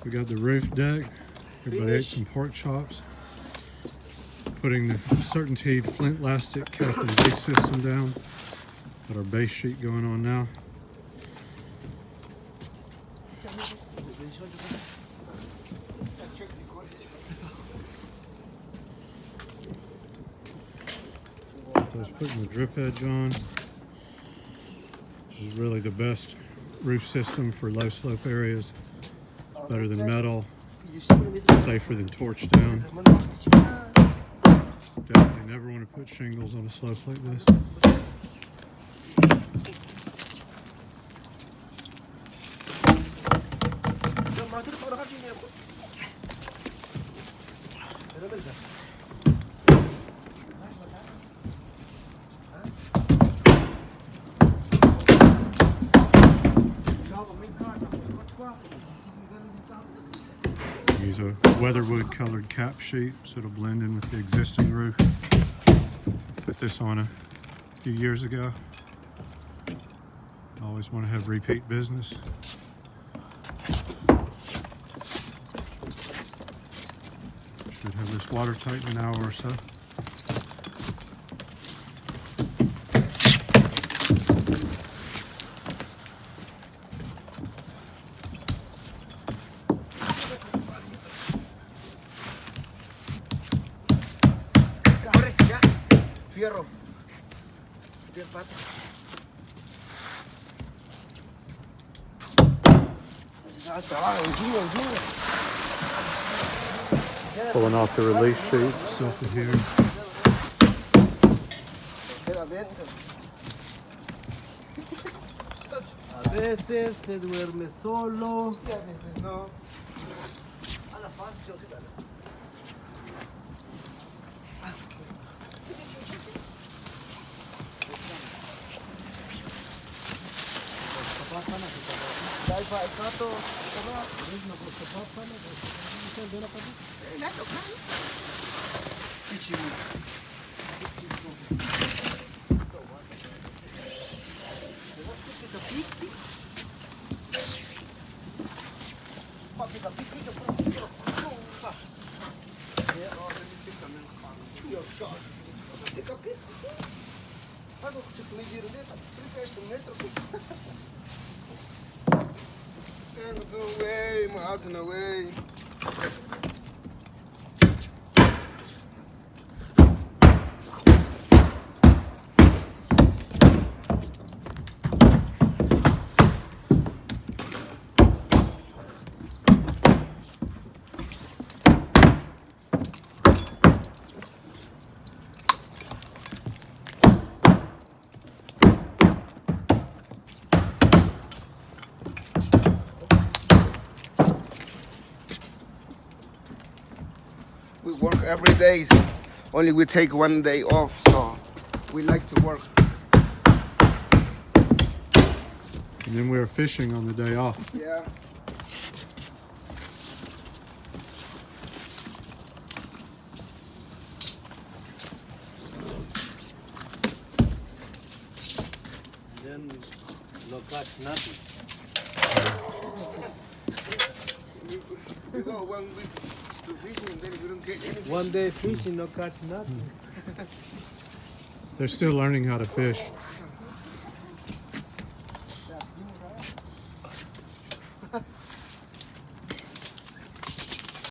We got the roof deck. Everybody ate some pork chops. Putting the Certainty Flint Lastic cap and base system down. Got our base sheet going on now. So I was putting the drip edge on. This is really the best roof system for low slope areas. It's better than metal, safer than torch down. Definitely never want to put shingles on a slope like this. Use a weatherwood colored cap sheet so it'll blend in with the existing roof. Put this on a few years ago. Always want to have repeat business. Should have this watertight in an hour or so. Fierro. Pulling off the release sheet, stuff in here. A veces se duerme solo. Y a veces no. Away, my house in the way. We work every day, only we take one day off, so we like to work. And then we were fishing on the day off. Yeah. Then no catch nothing. We go 1 week to fishing and then we don't get anything. One day fishing, no catch nothing. They're still learning how to fish.